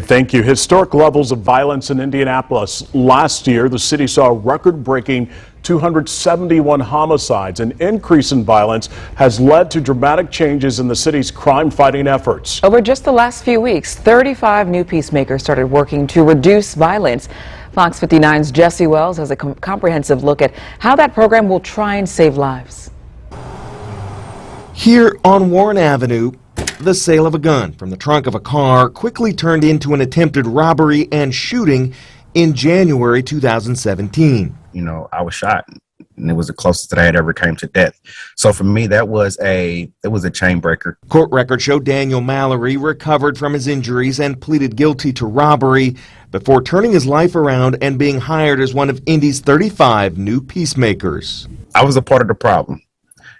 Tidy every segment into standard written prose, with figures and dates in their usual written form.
Thank you. Historic levels of violence in Indianapolis. Last year, the city saw a record-breaking 271 homicides. An increase in violence has led to dramatic changes in the city's crime-fighting efforts. Over just the last few weeks, 35 new peacemakers started working to reduce violence. Fox 59's Jesse Wells has a comprehensive look at how that program will try and save lives. Here on Warren Avenue, the sale of a gun from the trunk of a car quickly turned into an attempted robbery and shooting in January 2017. You know, I was shot, and it was the closest that I had ever came to death. So for me, it was a chain breaker. Court records show Daniel Mallory recovered from his injuries and pleaded guilty to robbery before turning his life around and being hired as one of Indy's 35 new peacemakers. I was a part of the problem,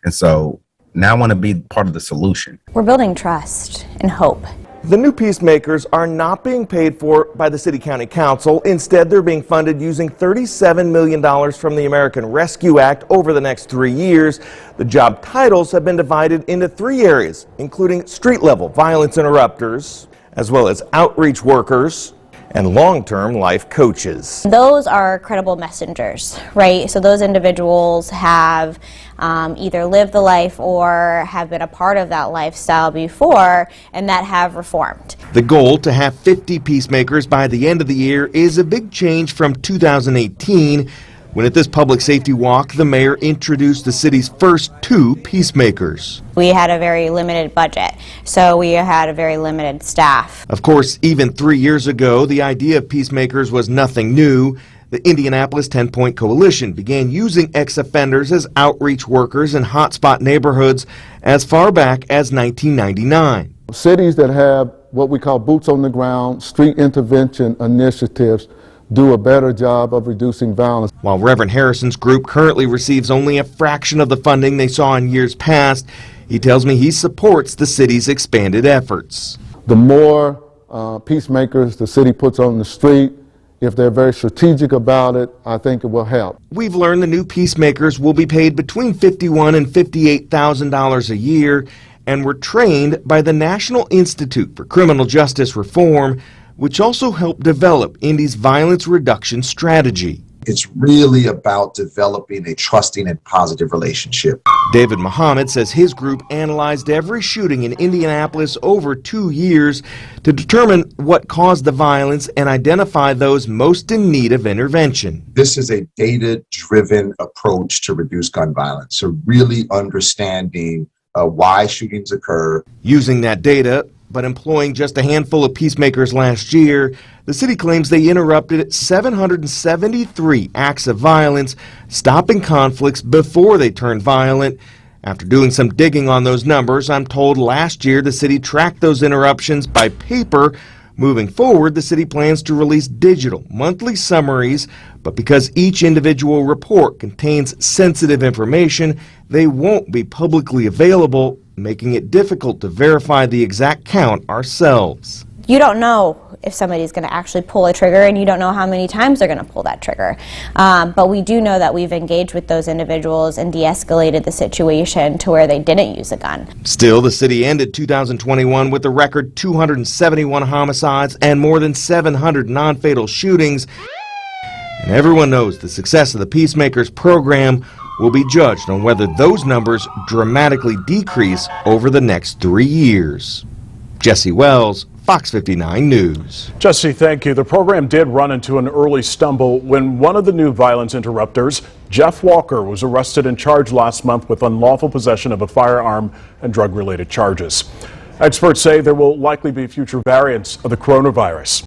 and so now I want to be part of the solution. We're building trust and hope. The new peacemakers are not being paid for by the City County Council. Instead, they're being funded using $37 million from the American Rescue Act over the next 3 years. The job titles have been divided into 3 areas, including street-level violence interrupters, as well as outreach workers and long-term life coaches. Those are credible messengers, right? So those individuals have either lived the life or have been a part of that lifestyle before and that have reformed. The goal to have 50 peacemakers by the end of the year is a big change from 2018, when at this public safety walk, the mayor introduced the city's first 2 peacemakers. We had a very limited budget, so we had a very limited staff. Of course, even 3 years ago, the idea of peacemakers was nothing new. The Indianapolis 10-Point Coalition began using ex-offenders as outreach workers in hotspot neighborhoods as far back as 1999. Cities that have what we call boots on the ground, street intervention initiatives do a better job of reducing violence. While Reverend Harrison's group currently receives only a fraction of the funding they saw in years past, he tells me he supports the city's expanded efforts. The more peacemakers the city puts on the street, if they're very strategic about it, I think it will help. We've learned the new peacemakers will be paid between $51,000 and $58,000 a year and were trained by the National Institute for Criminal Justice Reform, which also helped develop Indy's violence reduction strategy. It's really about developing a trusting and positive relationship. David Muhammad says his group analyzed every shooting in Indianapolis over 2 years to determine what caused the violence and identify those most in need of intervention. This is a data-driven approach to reduce gun violence, so really understanding why shootings occur. Using that data, but employing just a handful of peacemakers last year, the city claims they interrupted 773 acts of violence, stopping conflicts before they turned violent. After doing some digging on those numbers, I'm told last year the city tracked those interruptions by paper. Moving forward, the city plans to release digital monthly summaries, but because each individual report contains sensitive information, they won't be publicly available, making it difficult to verify the exact count ourselves. You don't know if somebody's going to actually pull a trigger, and you don't know how many times they're going to pull that trigger. But we do know that we've engaged with those individuals and de-escalated the situation to where they didn't use a gun. Still, the city ended 2021 with a record 271 homicides and more than 700 non-fatal shootings. And everyone knows the success of the Peacemakers program will be judged on whether those numbers dramatically decrease over the next 3 years. Jesse Wells, Fox 59 News. Jesse, thank you. The program did run into an early stumble when one of the new violence interrupters, Jeff Walker, was arrested and charged last month with unlawful possession of a firearm and drug-related charges. Experts say there will likely be future variants of the coronavirus.